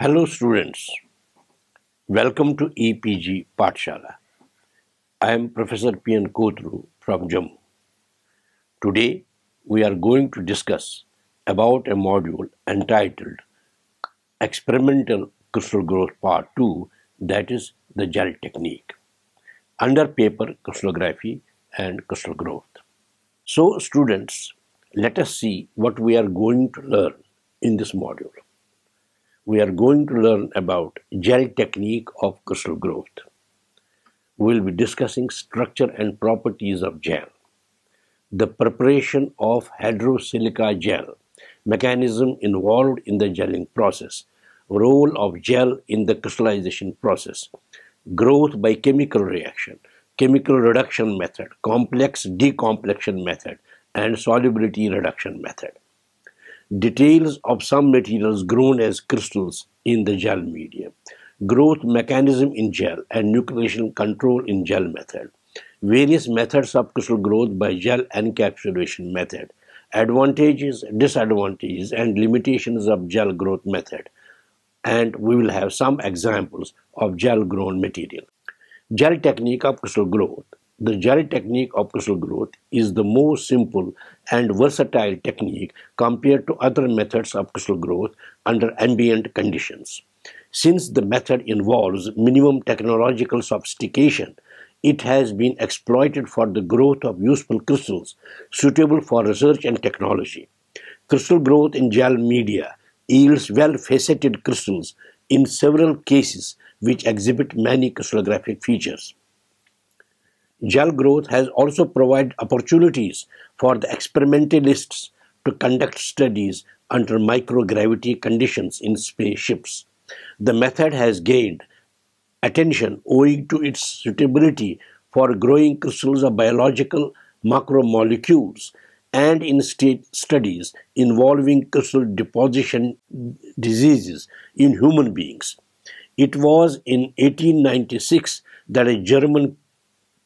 Hello students, welcome to EPG Pathshala. I am Professor P03 from Jammu. Today we are going to discuss about a module entitled Experimental Crystal Growth Part 2, that is the gel technique, under paper crystallography and crystal growth. So students, let us see what we are going to learn in this module. We are going to learn about gel technique of crystal growth. We will be discussing structure and properties of gel, the preparation of hydrosilica gel, mechanism involved in the gelling process, role of gel in the crystallization process, growth by chemical reaction, chemical reduction method, complex decomplexion method, and solubility reduction method. Details of some materials grown as crystals in the gel medium, growth mechanism in gel and nucleation control in gel method, various methods of crystal growth by gel encapsulation method, advantages, disadvantages and limitations of gel growth method, and we will have some examples of gel grown material. Gel technique of crystal growth. The gel technique of crystal growth is the most simple and versatile technique compared to other methods of crystal growth under ambient conditions. Since the method involves minimum technological sophistication, it has been exploited for the growth of useful crystals suitable for research and technology. Crystal growth in gel media yields well-faceted crystals in several cases which exhibit many crystallographic features. Gel growth has also provided opportunities for the experimentalists to conduct studies under microgravity conditions in spaceships. The method has gained attention owing to its suitability for growing crystals of biological macromolecules and in studies involving crystal deposition diseases in human beings. It was in 1896 that a German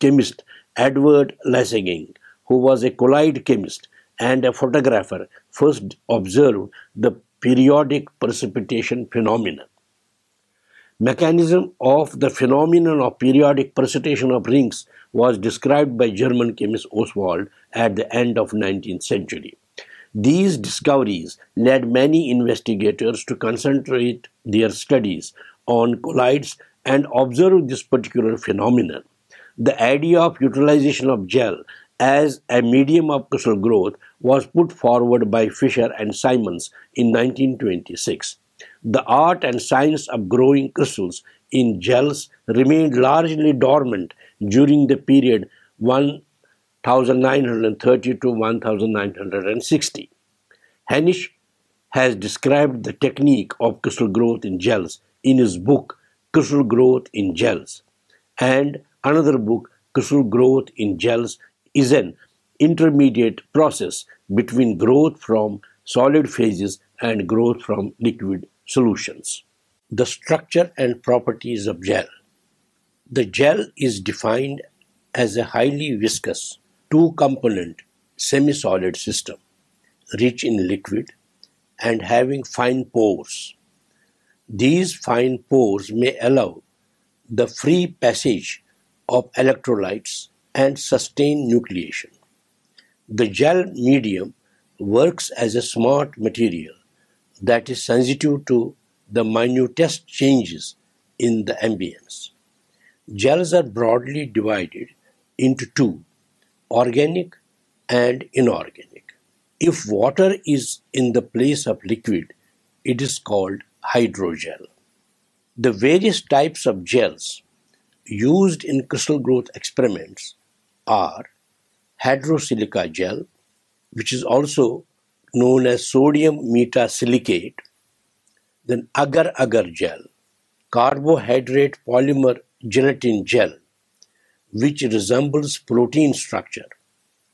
chemist, Edward Lessing, who was a colloid chemist and a photographer, first observed the periodic precipitation phenomenon. Mechanism of the phenomenon of periodic precipitation of rings was described by German chemist Oswald at the end of 19th century. These discoveries led many investigators to concentrate their studies on colloids and observe this particular phenomenon. The idea of utilization of gel as a medium of crystal growth was put forward by Fisher and Simons in 1926. The art and science of growing crystals in gels remained largely dormant during the period 1930 to 1960. Hennisch has described the technique of crystal growth in gels in his book Crystal Growth in Gels, and another book, Crystal Growth in Gels, is an intermediate process between growth from solid phases and growth from liquid solutions. The structure and properties of gel. The gel is defined as a highly viscous, two-component, semi-solid system, rich in liquid and having fine pores. These fine pores may allow the free passage of electrolytes and sustain nucleation. The gel medium works as a smart material that is sensitive to the minutest changes in the ambience. Gels are broadly divided into two, organic and inorganic. If water is in the place of liquid, it is called hydrogel. The various types of gels used in crystal growth experiments are hydrosilica gel, which is also known as sodium metasilicate, then agar-agar gel, carbohydrate polymer gelatin gel, which resembles protein structure,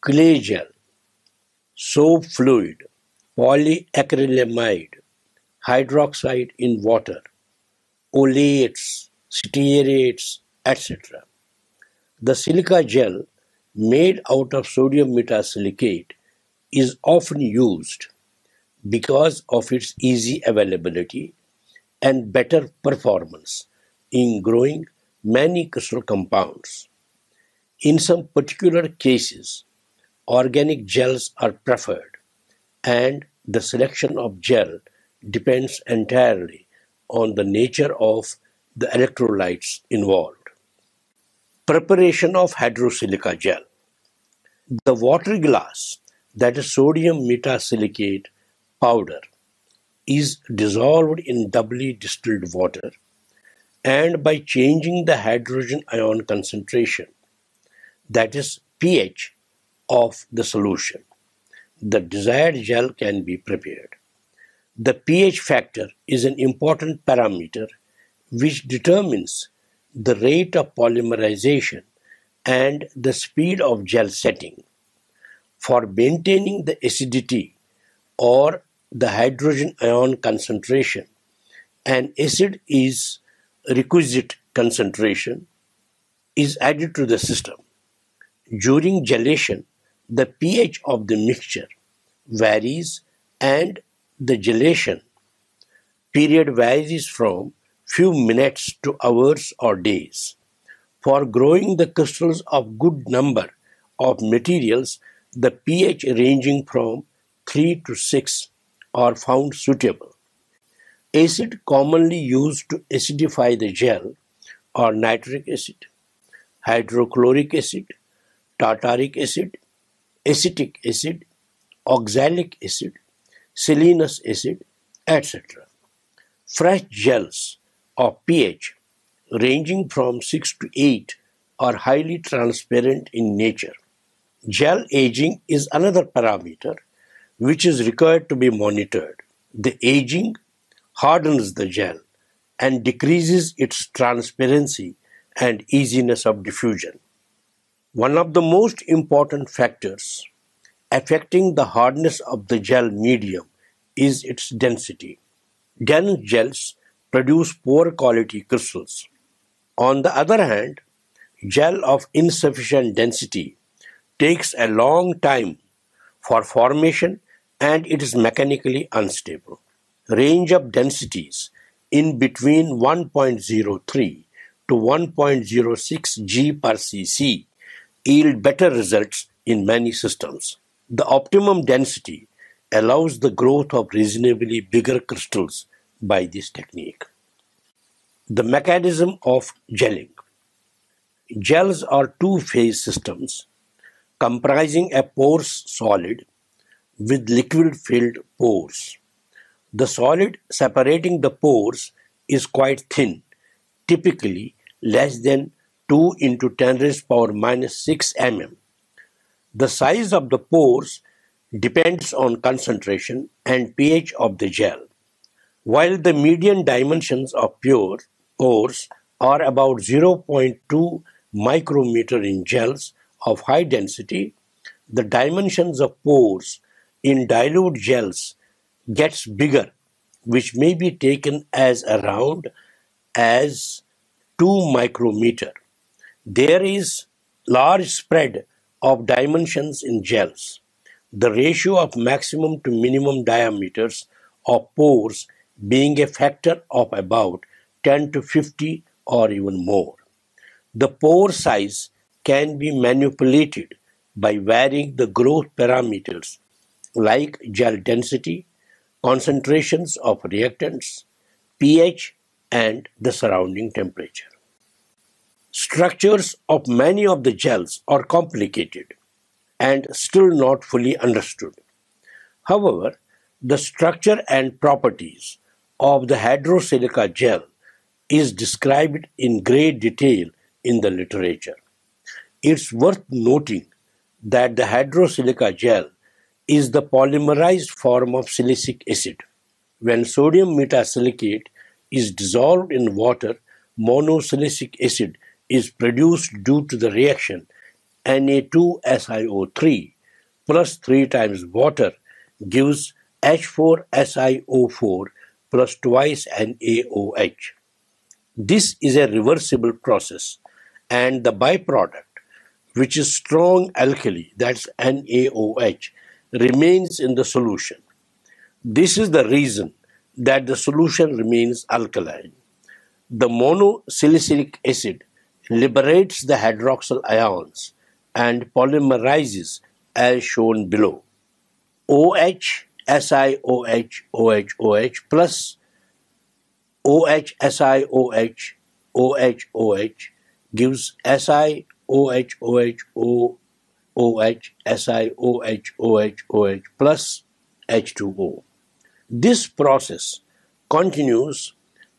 clay gel, soap fluid, polyacrylamide, hydroxide in water, olates, stearates, etc. The silica gel made out of sodium metasilicate is often used because of its easy availability and better performance in growing many crystal compounds. In some particular cases, organic gels are preferred, and the selection of gel depends entirely on the nature of the electrolytes involved. Preparation of hydrosilica gel. The water glass, that is sodium metasilicate powder, is dissolved in doubly distilled water, and by changing the hydrogen ion concentration, that is pH, of the solution, the desired gel can be prepared. The pH factor is an important parameter which determines the rate of polymerization and the speed of gel setting. For maintaining the acidity or the hydrogen ion concentration, an acid is requisite concentration is added to the system. During gelation, the pH of the mixture varies and the gelation period varies from few minutes to hours or days. For growing the crystals of good number of materials, the pH ranging from 3 to 6 are found suitable. Acid commonly used to acidify the gel are nitric acid, hydrochloric acid, tartaric acid, acetic acid, oxalic acid, selenous acid, etc. Fresh gels of pH ranging from 6 to 8 are highly transparent in nature. Gel aging is another parameter which is required to be monitored. The aging hardens the gel and decreases its transparency and easiness of diffusion. One of the most important factors affecting the hardness of the gel medium is its density. Dense gels produce poor quality crystals. On the other hand, gel of insufficient density takes a long time for formation and it is mechanically unstable. Range of densities in between 1.03 to 1.06 G per cc yield better results in many systems. The optimum density allows the growth of reasonably bigger crystals by this technique. The mechanism of gelling. Gels are two-phase systems comprising a porous solid with liquid-filled pores. The solid separating the pores is quite thin, typically less than 2 into 10 raised power minus 6 mm. The size of the pores depends on concentration and pH of the gel. While the median dimensions of pure pores are about 0.2 micrometer in gels of high density, the dimensions of pores in dilute gels gets bigger, which may be taken as around as 2 micrometer. There is large spread of dimensions in gels. The ratio of maximum to minimum diameters of pores being a factor of about 10 to 50 or even more. The pore size can be manipulated by varying the growth parameters like gel density, concentrations of reactants, pH, and the surrounding temperature. Structures of many of the gels are complicated and still not fully understood. However, the structure and properties of the hydrosilica gel is described in great detail in the literature. It's worth noting that the hydrosilica gel is the polymerized form of silicic acid. When sodium metasilicate is dissolved in water, monosilicic acid is produced due to the reaction Na2SiO3 plus 3 times water gives H4SiO4 plus twice NaOH. This is a reversible process, and the byproduct, which is strong alkali, that's NaOH, remains in the solution. This is the reason that the solution remains alkaline. The monosalicylic acid liberates the hydroxyl ions and polymerizes as shown below. OH, SiOH, OH, OH plus OH, SiOH, OH, OH gives SiOH, OH, OH, SiOH, OH, OH plus H2O. This process continues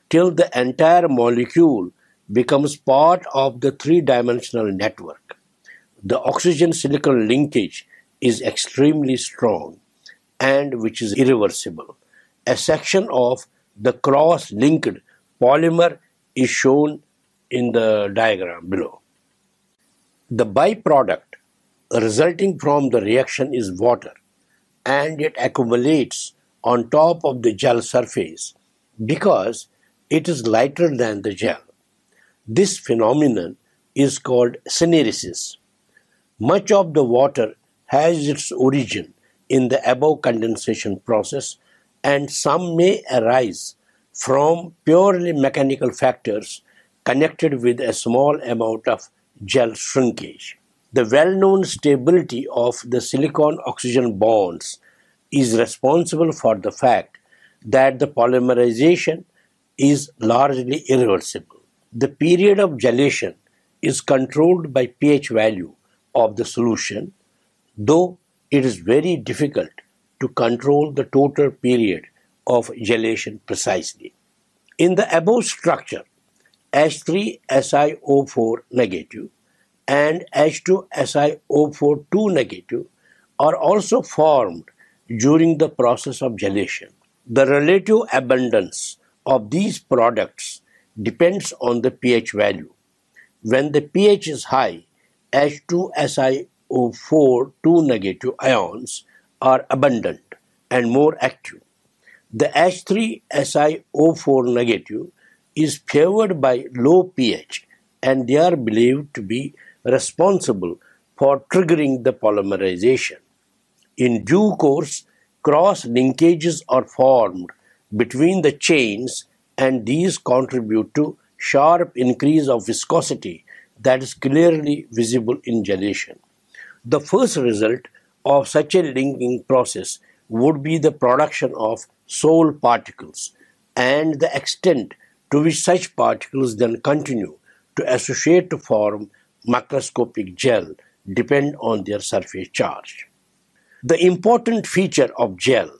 till the entire molecule becomes part of the three-dimensional network. The oxygen-silicon linkage is extremely strong and which is irreversible. A section of the cross-linked polymer is shown in the diagram below. The byproduct resulting from the reaction is water, and it accumulates on top of the gel surface because it is lighter than the gel. This phenomenon is called syneresis. Much of the water has its origin in the above condensation process, and some may arise from purely mechanical factors connected with a small amount of gel shrinkage. The well-known stability of the silicon-oxygen bonds is responsible for the fact that the polymerization is largely irreversible. The period of gelation is controlled by pH value of the solution, though it is very difficult to control the total period of gelation precisely. In the above structure, H3SiO4 negative and H2SiO4 2 negative are also formed during the process of gelation. The relative abundance of these products depends on the pH value. When the pH is high, H2SiO4 2 negative ions are abundant and more active. The H3SiO4 negative is favored by low pH, and they are believed to be responsible for triggering the polymerization. In due course, cross linkages are formed between the chains, and these contribute to sharp increase of viscosity that is clearly visible in gelation. The first result of such a linking process would be the production of Soule particles, and the extent to which such particles then continue to associate to form macroscopic gel depend on their surface charge. The important feature of gel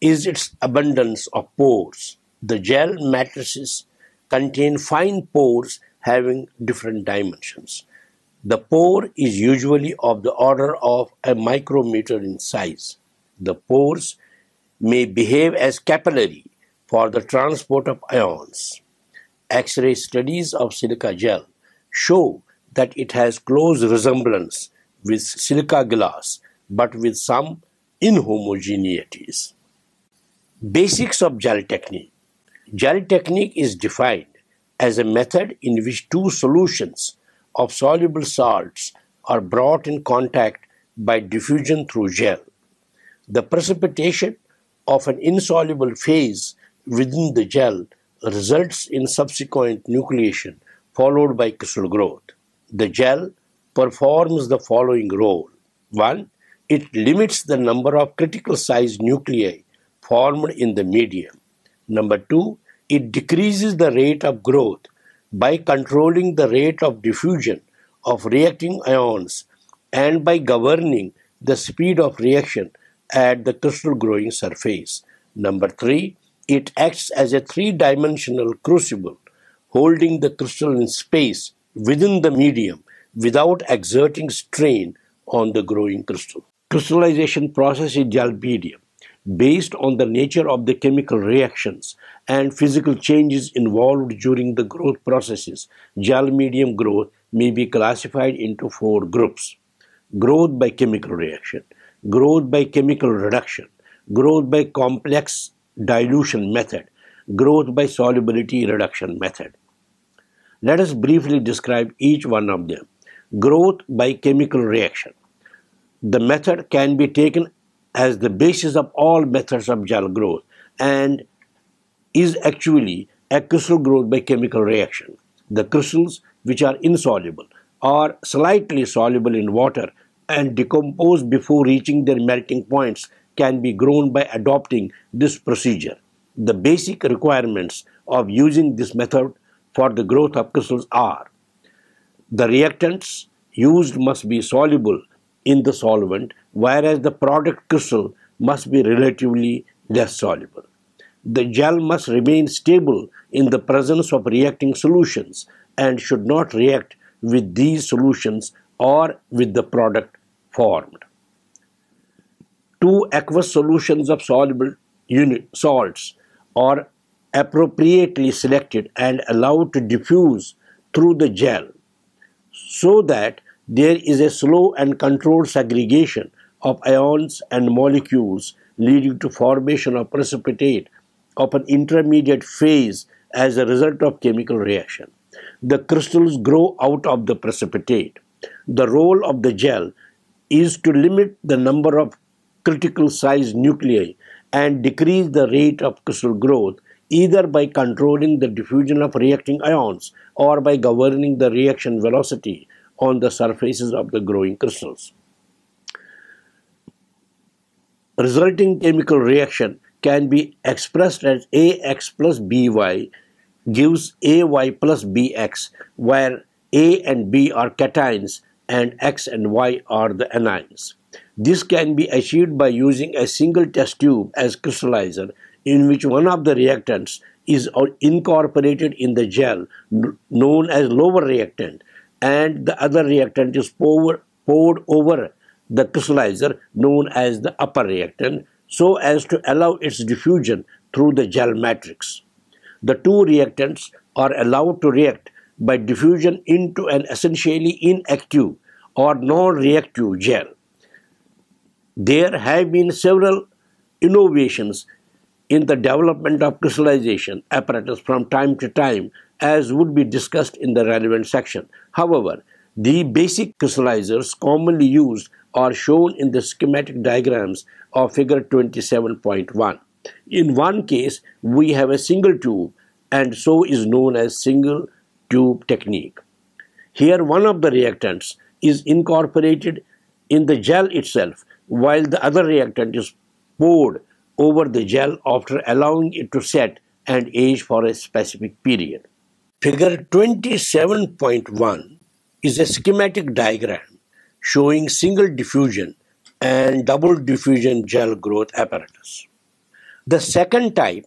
is its abundance of pores. The gel matrices contain fine pores having different dimensions. The pore is usually of the order of a micrometer in size. The pores may behave as capillary for the transport of ions. X-ray studies of silica gel show that it has close resemblance with silica glass, but with some inhomogeneities. Basics of gel technique. Gel technique is defined as a method in which two solutions of soluble salts are brought in contact by diffusion through gel. The precipitation of an insoluble phase within the gel results in subsequent nucleation followed by crystal growth. The gel performs the following role. 1. It limits the number of critical size nuclei formed in the medium. Number 2. It decreases the rate of growth by controlling the rate of diffusion of reacting ions and by governing the speed of reaction at the crystal growing surface. Number 3. It acts as a three-dimensional crucible, holding the crystal in space within the medium without exerting strain on the growing crystal. Crystallization process in gel medium. Based on the nature of the chemical reactions and physical changes involved during the growth processes, gel medium growth may be classified into 4 groups. Growth by chemical reaction, growth by chemical reduction, growth by complex dilution method, growth by solubility reduction method. Let us briefly describe each one of them. Growth by chemical reaction. The method can be taken as the basis of all methods of gel growth, and is actually a crystal growth by chemical reaction. The crystals, which are insoluble, are slightly soluble in water and decompose before reaching their melting points, can be grown by adopting this procedure. The basic requirements of using this method for the growth of crystals are: the reactants used must be soluble in the solvent, whereas the product crystal must be relatively less soluble. The gel must remain stable in the presence of reacting solutions and should not react with these solutions or with the product formed. Two aqueous solutions of soluble salts are appropriately selected and allowed to diffuse through the gel so that there is a slow and controlled segregation of ions and molecules, leading to formation of precipitate of an intermediate phase as a result of chemical reaction. The crystals grow out of the precipitate. The role of the gel is to limit the number of critical size nuclei and decrease the rate of crystal growth, either by controlling the diffusion of reacting ions or by governing the reaction velocity on the surfaces of the growing crystals. Resulting chemical reaction can be expressed as AX plus BY gives AY plus BX, where A and B are cations and X and Y are the anions. This can be achieved by using a single test tube as crystallizer, in which one of the reactants is incorporated in the gel known as lower reactant, and the other reactant is poured over the crystallizer known as the upper reactant, so as to allow its diffusion through the gel matrix. The two reactants are allowed to react by diffusion into an essentially inactive or non-reactive gel. There have been several innovations in the development of crystallization apparatus from time to time, as would be discussed in the relevant section. However, the basic crystallizers commonly used are shown in the schematic diagrams of figure 27.1. In one case, we have a single tube, and so is known as single tube technique. Here, one of the reactants is incorporated in the gel itself, while the other reactant is poured over the gel after allowing it to set and age for a specific period. Figure 27.1 is a schematic diagram showing single diffusion and double diffusion gel growth apparatus. The second type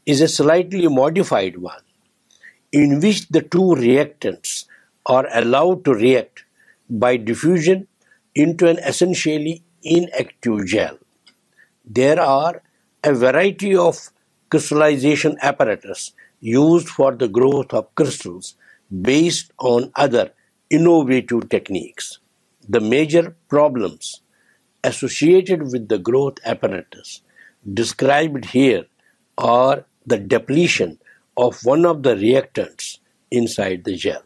is a slightly modified one, in which the two reactants are allowed to react by diffusion into an essentially inactive gel. There are a variety of crystallization apparatus used for the growth of crystals based on other innovative techniques. The major problems associated with the growth apparatus described here are the depletion of one of the reactants inside the gel,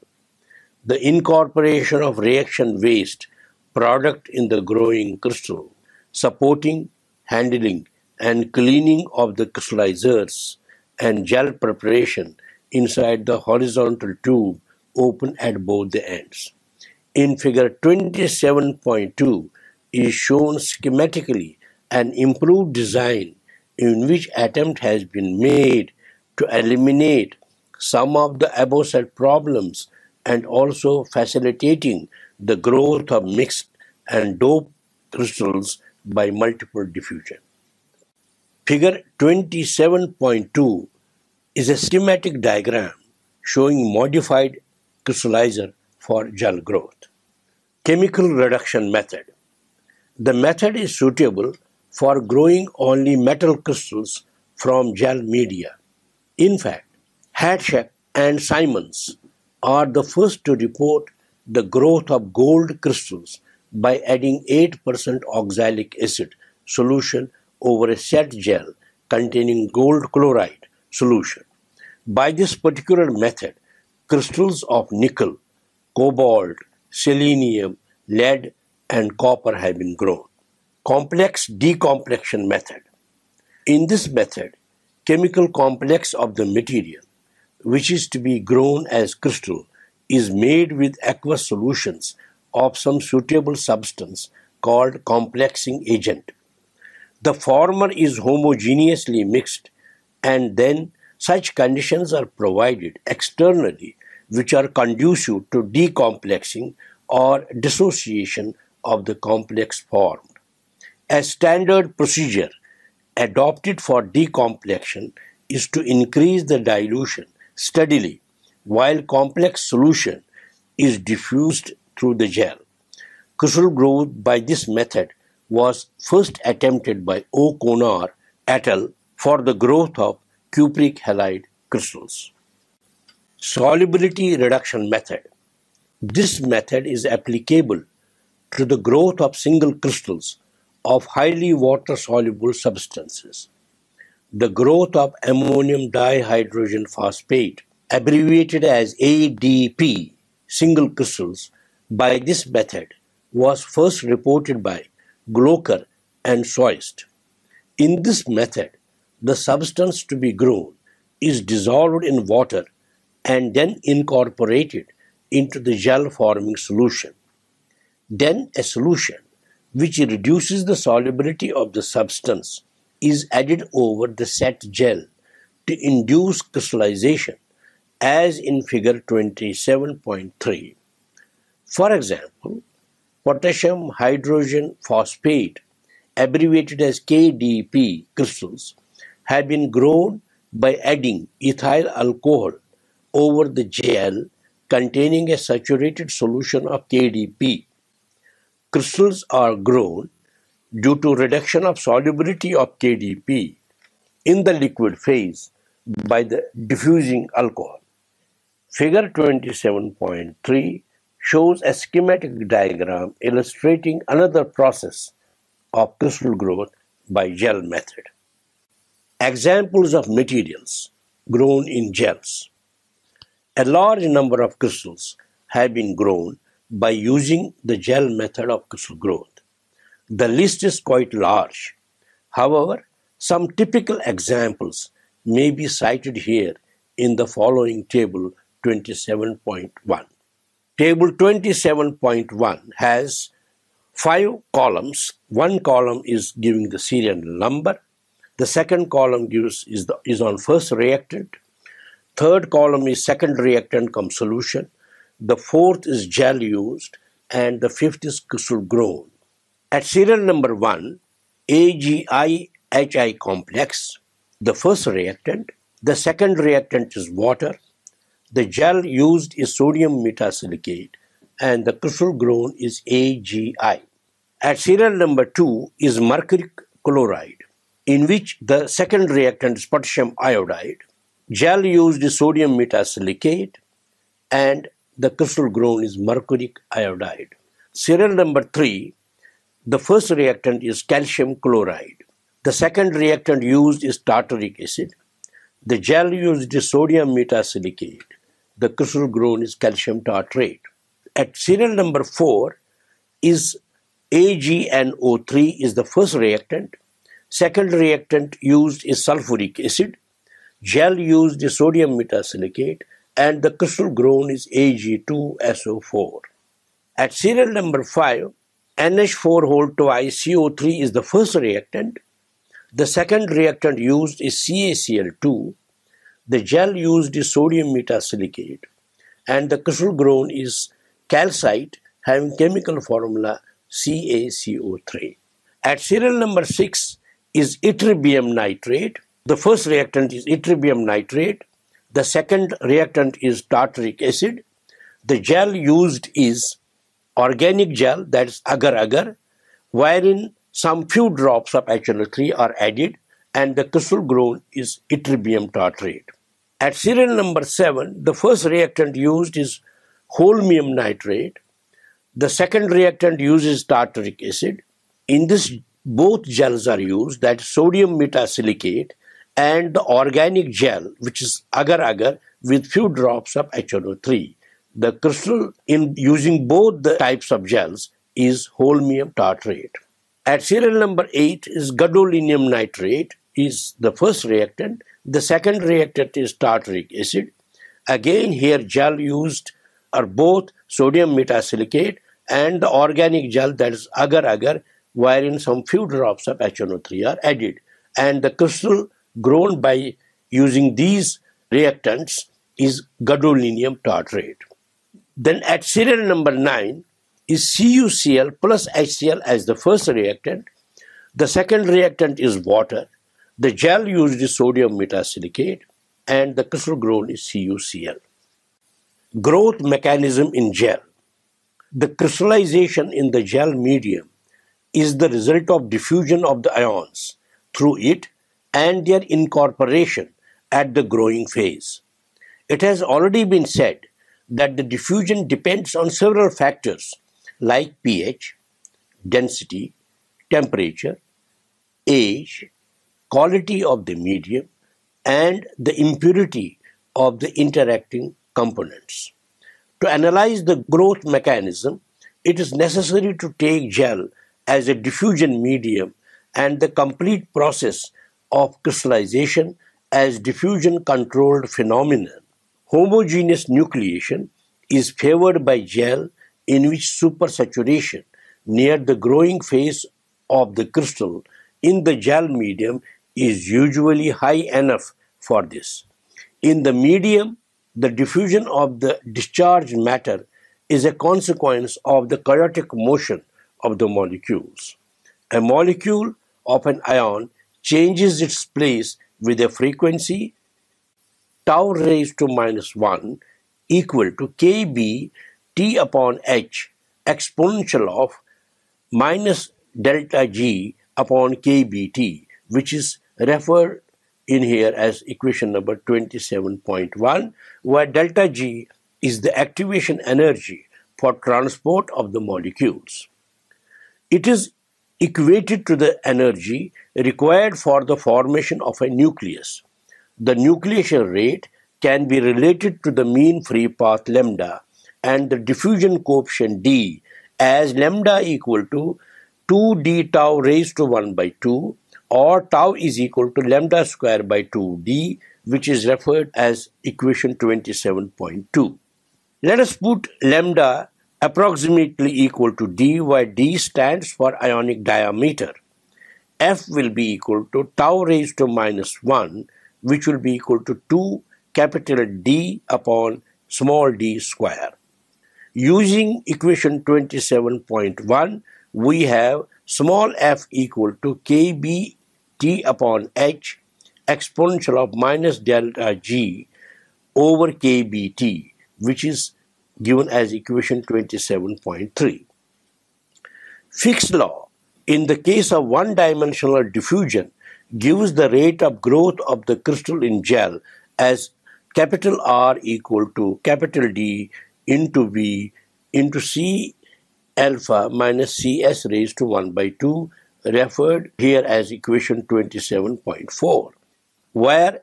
the incorporation of reaction waste product in the growing crystal, supporting, handling, and cleaning of the crystallizers, and gel preparation inside the horizontal tube open at both the ends. In figure 27.2 is shown schematically an improved design in which attempt has been made to eliminate some of the above said problems and also facilitating the growth of mixed and doped crystals by multiple diffusion. Figure 27.2 is a schematic diagram showing modified crystallizer for gel growth. Chemical reduction method. The method is suitable for growing only metal crystals from gel media. In fact, Hatchak and Simons are the first to report the growth of gold crystals by adding 8% oxalic acid solution over a set gel containing gold chloride solution. By this particular method, crystals of nickel, cobalt, selenium, lead, and copper have been grown. Complex decomplexion method. In this method, chemical complex of the material, which is to be grown as crystal, is made with aqueous solutions of some suitable substance called complexing agent. The former is homogeneously mixed, and then such conditions are provided externally which are conducive to decomplexing or dissociation of the complex formed. A standard procedure adopted for decomplexion is to increase the dilution steadily while complex solution is diffused through the gel. Crystal growth by this method was first attempted by O'Connor et al. For the growth of cupric halide crystals. Solubility reduction method. This method is applicable to the growth of single crystals of highly water-soluble substances. The growth of ammonium dihydrogen phosphate, abbreviated as ADP, single crystals, by this method was first reported by Glocker and Soist. In this method, the substance to be grown is dissolved in water and then incorporated into the gel-forming solution. Then a solution which reduces the solubility of the substance is added over the set gel to induce crystallization, as in figure 27.3. For example, potassium hydrogen phosphate, abbreviated as KDP crystals, have been grown by adding ethyl alcohol over the gel containing a saturated solution of KDP. Crystals are grown due to reduction of solubility of KDP in the liquid phase by the diffusing alcohol. Figure 27.3 shows a schematic diagram illustrating another process of crystal growth by gel method. Examples of materials grown in gels. A large number of crystals have been grown by using the gel method of crystal growth. The list is quite large. However, some typical examples may be cited here in the following table 27.1. Table 27.1 has 5 columns. One column is giving the serial number. The second column is on first reactant. Third column is second reactant cum solution. The fourth is gel used, and the fifth is crystal grown. At serial number 1, AgI-HI complex, the first reactant. The second reactant is water. The gel used is sodium metasilicate, and the crystal grown is AgI. At serial number 2 is mercury chloride, in which the second reactant is potassium iodide. Gel used is sodium metasilicate, and the crystal grown is mercuric iodide. Serial number 3, the first reactant is calcium chloride. The second reactant used is tartaric acid. The gel used is sodium metasilicate. The crystal grown is calcium tartrate. At serial number 4 is AgNO3 is the first reactant. Second reactant used is sulfuric acid. Gel used is sodium metasilicate, and the crystal grown is Ag2SO4. At serial number 5, NH4CO3 is the first reactant. The second reactant used is CaCl2. The gel used is sodium metasilicate, and the crystal grown is calcite having chemical formula CaCO3. At serial number 6 is ytterbium nitrate. The first reactant is ytterbium nitrate. The second reactant is tartaric acid. The gel used is organic gel, that is agar-agar, wherein some few drops of HNO3 are added, and the crystal grown is ytterbium tartrate. At serial number 7, the first reactant used is holmium nitrate. The second reactant uses tartaric acid. In this, both gels are used, that is sodium metasilicate and the organic gel, which is agar-agar with few drops of HNO3. The crystal in using both the types of gels is holmium tartrate. At serial number 8 is gadolinium nitrate, is the first reactant. The second reactant is tartaric acid. Again, here gel used are both sodium metasilicate and the organic gel, that is agar-agar, wherein some few drops of HNO3 are added. And the crystal grown by using these reactants is gadolinium tartrate. Then at serial number 9 is CuCl plus HCl as the first reactant. The second reactant is water. The gel used is sodium metasilicate and the crystal grown is CuCl. Growth mechanism in gel. The crystallization in the gel medium is the result of diffusion of the ions through it and their incorporation at the growing phase. It has already been said that the diffusion depends on several factors like pH, density, temperature, age, quality of the medium, and the impurity of the interacting components. To analyze the growth mechanism, it is necessary to take gel as a diffusion medium and the complete process of crystallization as diffusion-controlled phenomenon. Homogeneous nucleation is favored by gel in which supersaturation near the growing phase of the crystal in the gel medium is usually high enough for this. In the medium, the diffusion of the discharged matter is a consequence of the chaotic motion of the molecules. A molecule of an ion changes its place with a frequency tau raised to -1 equal to kb T upon h exponential of minus delta G upon kBT, which is referred in here as equation number 27.1, where delta G is the activation energy for transport of the molecules. It is equated to the energy required for the formation of a nucleus. The nucleation rate can be related to the mean free path lambda and the diffusion coefficient D as lambda equal to 2d tau raised to 1 by 2 or tau is equal to lambda square by 2d, which is referred as equation 27.2. Let us put lambda approximately equal to d, where d stands for ionic diameter. F will be equal to tau raised to -1, which will be equal to 2 capital D upon small d square. Using equation 27.1, we have small f equal to kb T upon h exponential of minus delta G over kBT, which is given as equation 27.3. Fick's law in the case of one-dimensional diffusion gives the rate of growth of the crystal in gel as capital R equal to capital D into V into C alpha minus Cs raised to 1 by 2, referred here as equation 27.4, where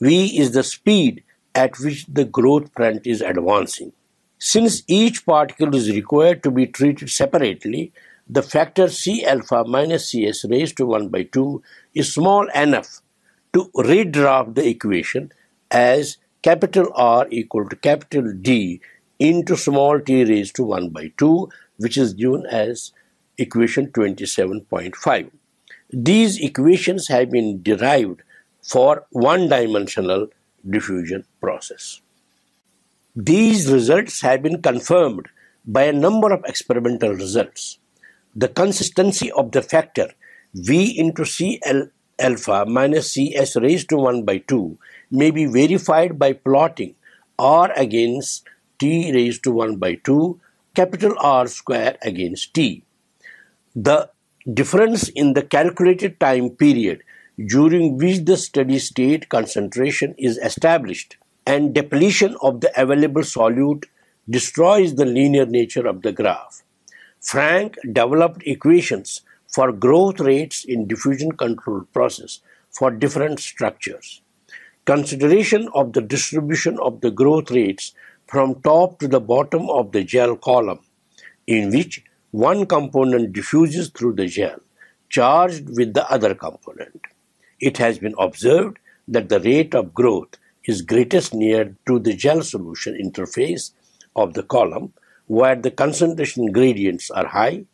V is the speed at which the growth front is advancing. Since each particle is required to be treated separately, the factor C alpha minus Cs raised to 1 by 2 is small enough to redraft the equation as capital R equal to capital D into small t raised to 1 by 2, which is given as equation 27.5. These equations have been derived for one-dimensional diffusion process. These results have been confirmed by a number of experimental results. The consistency of the factor V into C alpha minus Cs raised to 1 by 2 may be verified by plotting R against T raised to 1 by 2, capital R square against T. The difference in the calculated time period during which the steady state concentration is established and depletion of the available solute destroys the linear nature of the graph. Frank developed equations for growth rates in diffusion control process for different structures. Consideration of the distribution of the growth rates from top to the bottom of the gel column, in which one component diffuses through the gel, charged with the other component. It has been observed that the rate of growth is greatest near to the gel solution interface of the column, where the concentration gradients are high,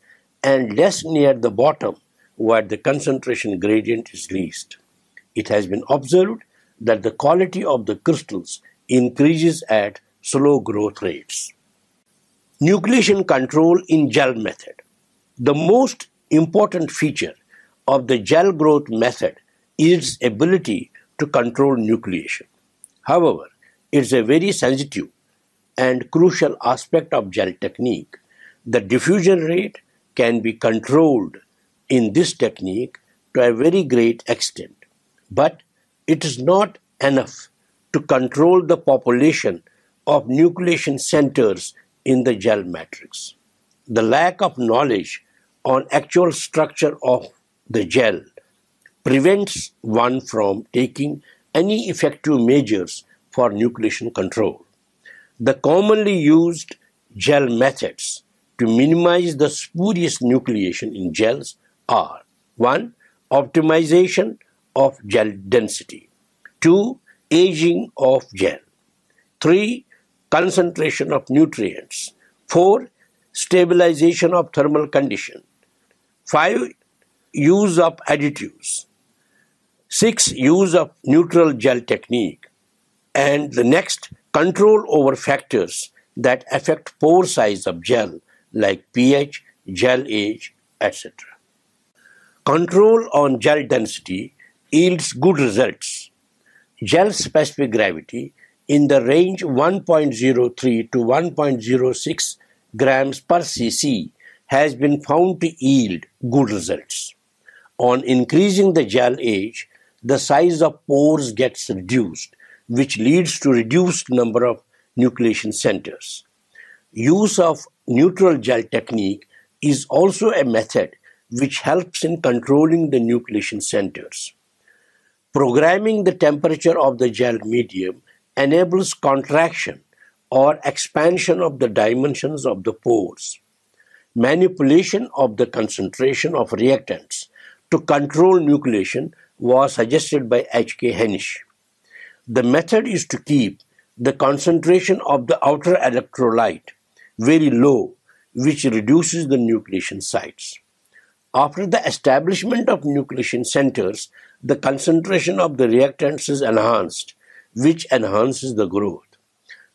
and less near the bottom, where the concentration gradient is least. It has been observed that the quality of the crystals increases at slow growth rates. Nucleation control in gel method. The most important feature of the gel growth method is its ability to control nucleation. However, it's a very sensitive and crucial aspect of gel technique. The diffusion rate can be controlled in this technique to a very great extent, but it is not enough to control the population of nucleation centers in the gel matrix. The lack of knowledge on actual structure of the gel prevents one from taking any effective measures for nucleation control. The commonly used gel methods to minimize the spurious nucleation in gels are: 1. Optimization of gel density. 2. Aging of gel. 3. Concentration of nutrients. 4. Stabilization of thermal condition. 5. Use of additives. 6. Use of neutral gel technique. And the next, control over factors that affect pore size of gel like pH, gel age, etc. Control on gel density yields good results. Gel specific gravity in the range 1.03 to 1.06 grams per cc has been found to yield good results. On increasing the gel age, the size of pores gets reduced, which leads to reduced number of nucleation centers. Use of neutral gel technique is also a method which helps in controlling the nucleation centers. Programming the temperature of the gel medium enables contraction or expansion of the dimensions of the pores. Manipulation of the concentration of reactants to control nucleation was suggested by H.K. Henisch. The method is to keep the concentration of the outer electrolyte very low, which reduces the nucleation sites. After the establishment of nucleation centers, the concentration of the reactants is enhanced, which enhances the growth.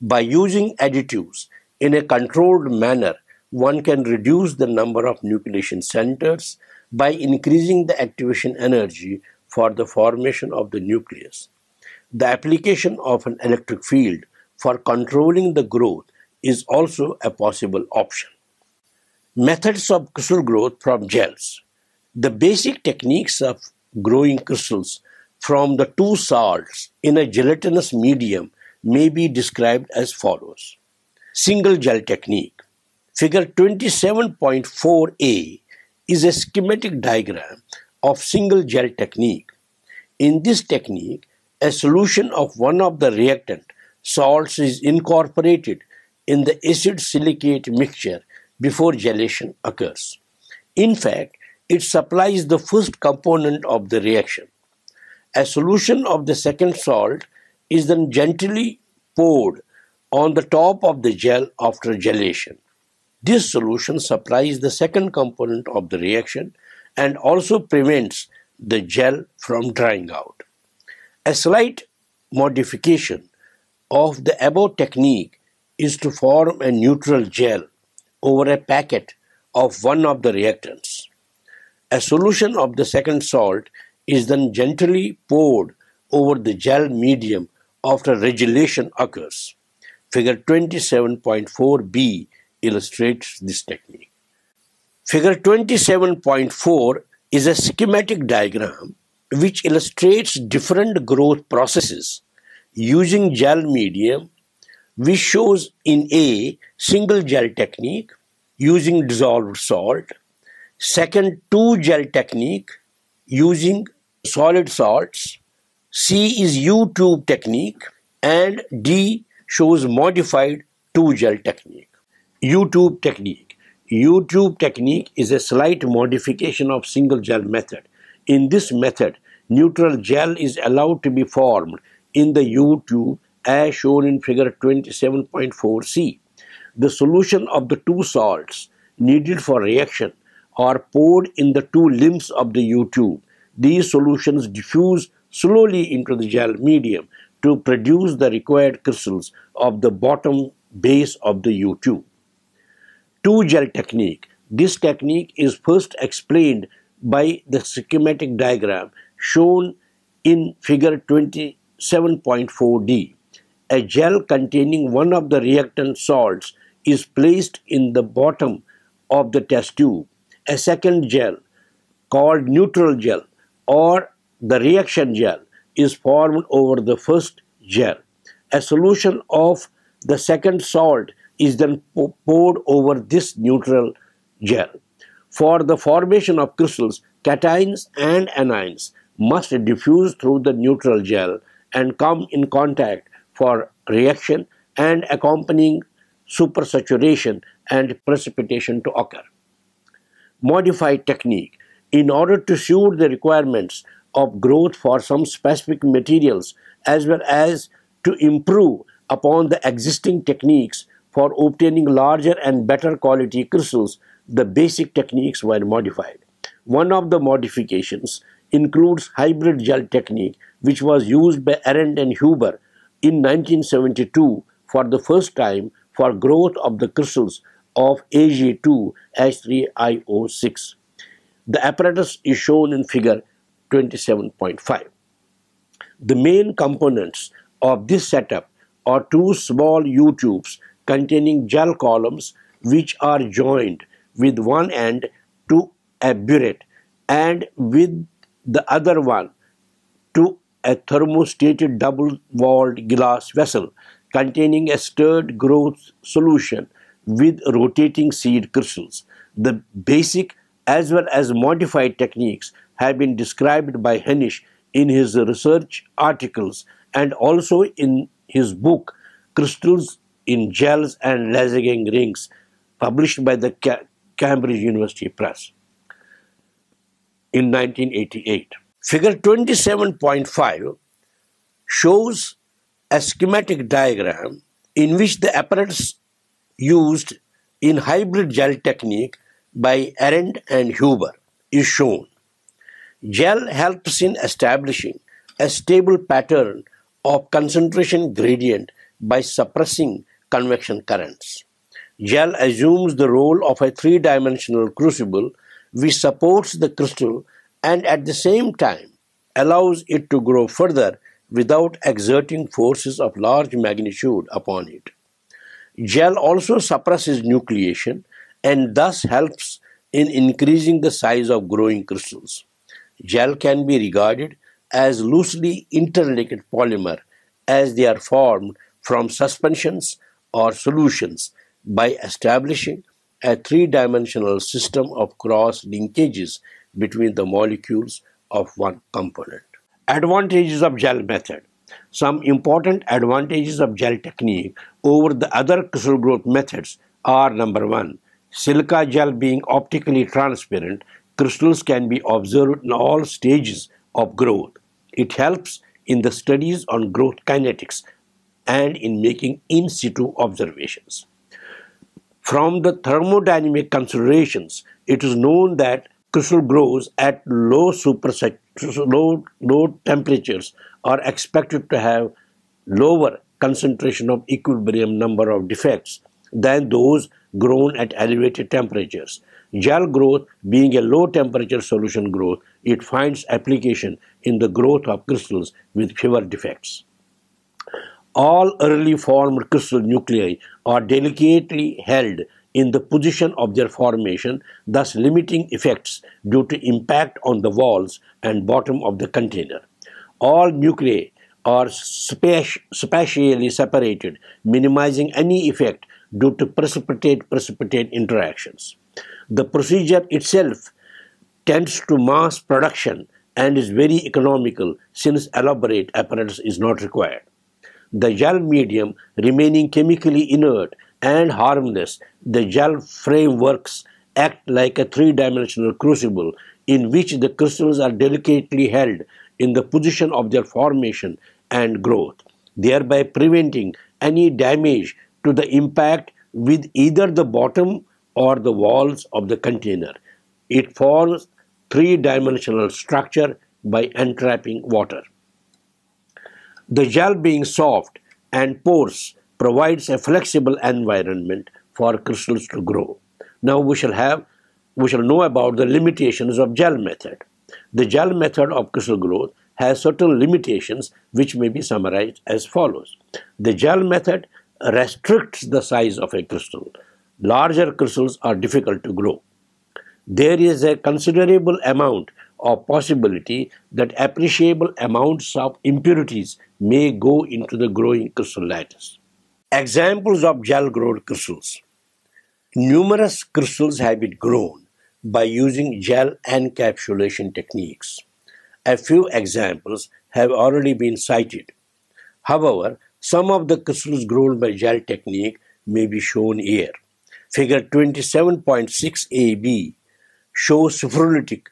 By using additives in a controlled manner, one can reduce the number of nucleation centers by increasing the activation energy for the formation of the nucleus. The application of an electric field for controlling the growth is also a possible option. Methods of crystal growth from gels. The basic techniques of growing crystals from the two salts in a gelatinous medium may be described as follows. Single gel technique. Figure 27.4a is a schematic diagram of single gel technique. In this technique, a solution of one of the reactant salts is incorporated in the acid silicate mixture before gelation occurs. In fact, it supplies the first component of the reaction. A solution of the second salt is then gently poured on the top of the gel after gelation. This solution supplies the second component of the reaction and also prevents the gel from drying out. A slight modification of the above technique is to form a neutral gel over a packet of one of the reactants. A solution of the second salt is then gently poured over the gel medium after regelation occurs. Figure 27.4b illustrates this technique. Figure 27.4 is a schematic diagram which illustrates different growth processes using gel medium, which shows in A, single gel technique using dissolved salt, second, two gel technique using solid salts, C is U-tube technique, and D shows modified two gel technique. U-tube technique. U-tube technique is a slight modification of single gel method. In this method, neutral gel is allowed to be formed in the U tube as shown in figure 27.4c. The solution of the two salts needed for reaction are poured in the two limbs of the U tube. These solutions diffuse slowly into the gel medium to produce the required crystals of the bottom base of the U tube. Two-gel technique. This technique is first explained by the schematic diagram shown in figure 27.4d. A gel containing one of the reactant salts is placed in the bottom of the test tube. A second gel, called neutral gel or the reaction gel, is formed over the first gel. A solution of the second salt is then poured over this neutral gel. For the formation of crystals, cations and anions must diffuse through the neutral gel and come in contact for reaction and accompanying supersaturation and precipitation to occur. Modified technique. In order to suit the requirements of growth for some specific materials as well as to improve upon the existing techniques for obtaining larger and better quality crystals, the basic techniques were modified. One of the modifications includes hybrid gel technique, which was used by Arendt and Huber in 1972 for the first time for growth of the crystals of Ag2H3IO6. The apparatus is shown in figure 27.5. The main components of this setup are two small U tubes containing gel columns which are joined with one end to a burette and with the other one to a thermostated double-walled glass vessel containing a stirred growth solution with rotating seed crystals. The basic as well as modified techniques have been described by Henisch in his research articles and also in his book Crystals in Gels and Lasergang Rings, published by the Cambridge University Press in 1988. Figure 27.5 shows a schematic diagram in which the apparatus used in hybrid gel technique by Arendt and Huber is shown. Gel helps in establishing a stable pattern of concentration gradient by suppressing convection currents. Gel assumes the role of a three-dimensional crucible which supports the crystal and at the same time allows it to grow further without exerting forces of large magnitude upon it. Gel also suppresses nucleation and thus helps in increasing the size of growing crystals. Gel can be regarded as loosely interlinked polymer as they are formed from suspensions or solutions by establishing a three-dimensional system of cross linkages between the molecules of one component. Advantages of gel method. Some important advantages of gel technique over the other crystal growth methods are: number one, silica gel being optically transparent, crystals can be observed in all stages of growth. It helps in the studies on growth kinetics and in making in situ observations. From the thermodynamic considerations, it is known that crystal grows at low temperatures are expected to have lower concentration of equilibrium number of defects than those grown at elevated temperatures. Gel growth being a low temperature solution growth, it finds application in the growth of crystals with fewer defects. All early formed crystal nuclei are delicately held in the position of their formation, thus limiting effects due to impact on the walls and bottom of the container. All nuclei are spatially separated, minimizing any effect due to precipitate interactions. The procedure itself tends to mass production and is very economical since elaborate apparatus is not required. The gel medium remaining chemically inert and harmless, the gel frameworks act like a three-dimensional crucible in which the crystals are delicately held in the position of their formation and growth, thereby preventing any damage to the impact with either the bottom or the walls of the container. It forms three-dimensional structure by entrapping water. The gel being soft and porous provides a flexible environment for crystals to grow. Now we shall know about the limitations of gel method. The gel method of crystal growth has certain limitations which may be summarized as follows. The gel method restricts the size of a crystal. Larger crystals are difficult to grow. There is a considerable amount of possibility that appreciable amounts of impurities may go into the growing crystal lattice. Examples of gel-grown crystals. Numerous crystals have been grown by using gel encapsulation techniques. A few examples have already been cited. However, some of the crystals grown by gel technique may be shown here. Figure 27.6 AB shows superlative,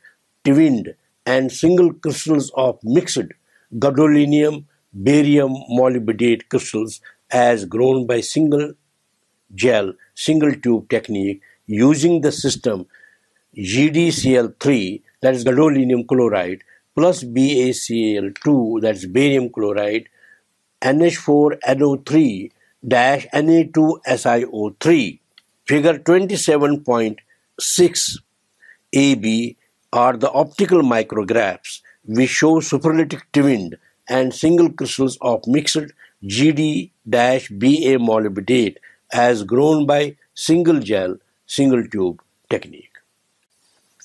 twinned, and single crystals of mixed gadolinium barium molybdate crystals as grown by single gel, single tube technique using the system GdCl3, that is gadolinium chloride, plus BaCl2, that's barium chloride, NH4NO3-Na2SiO3. Figure 27.6 AB are the optical micrographs which show superlative twinned and single crystals of mixed GD-Ba molybdate as grown by single gel, single tube technique.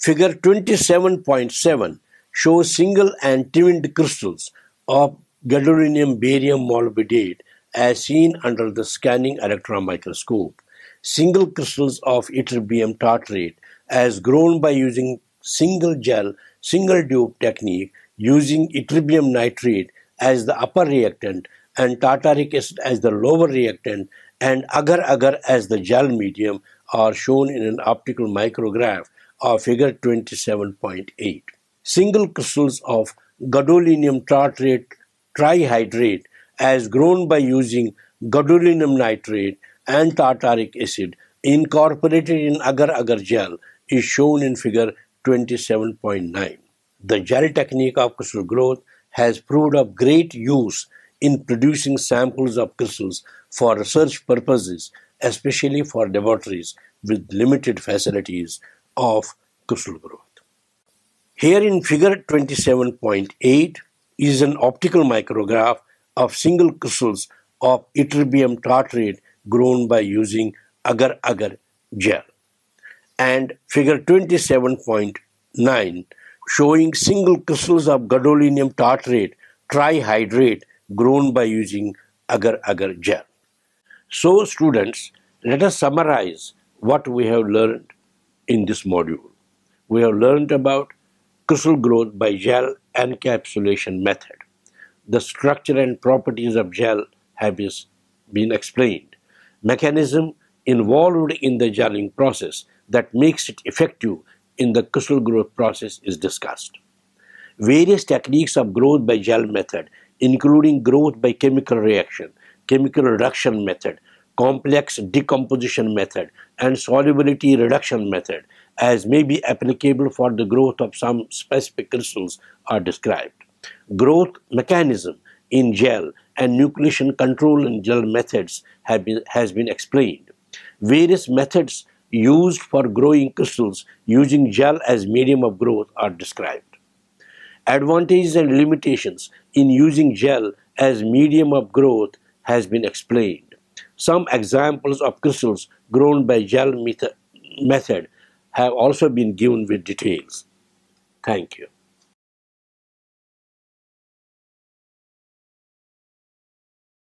Figure 27.7 shows single and twinned crystals of gadolinium barium molybdate as seen under the scanning electron microscope. Single crystals of ytterbium tartrate as grown by using single gel, single tube technique using ytterbium nitrate as the upper reactant and tartaric acid as the lower reactant and agar-agar as the gel medium are shown in an optical micrograph of figure 27.8. Single crystals of gadolinium tartrate trihydrate as grown by using gadolinium nitrate and tartaric acid incorporated in agar-agar gel is shown in figure 27.9. The gel technique of crystal growth has proved of great use in producing samples of crystals for research purposes, especially for laboratories with limited facilities of crystal growth. Here in figure 27.8 is an optical micrograph of single crystals of ytterbium tartrate grown by using agar-agar gel, and figure 27.9 showing single crystals of gadolinium tartrate trihydrate grown by using agar-agar gel. So students, let us summarize what we have learned in this module. We have learned about crystal growth by gel encapsulation method. The structure and properties of gel have been explained. Mechanism involved in the gelling process that makes it effective in the crystal growth process is discussed. Various techniques of growth by gel method, including growth by chemical reaction, chemical reduction method, complex decomposition method, and solubility reduction method, as may be applicable for the growth of some specific crystals, are described. Growth mechanism in gel and nucleation control in gel methods has been explained. Various methods used for growing crystals using gel as medium of growth are described. Advantages and limitations in using gel as medium of growth has been explained. Some examples of crystals grown by gel method have also been given with details. Thank you.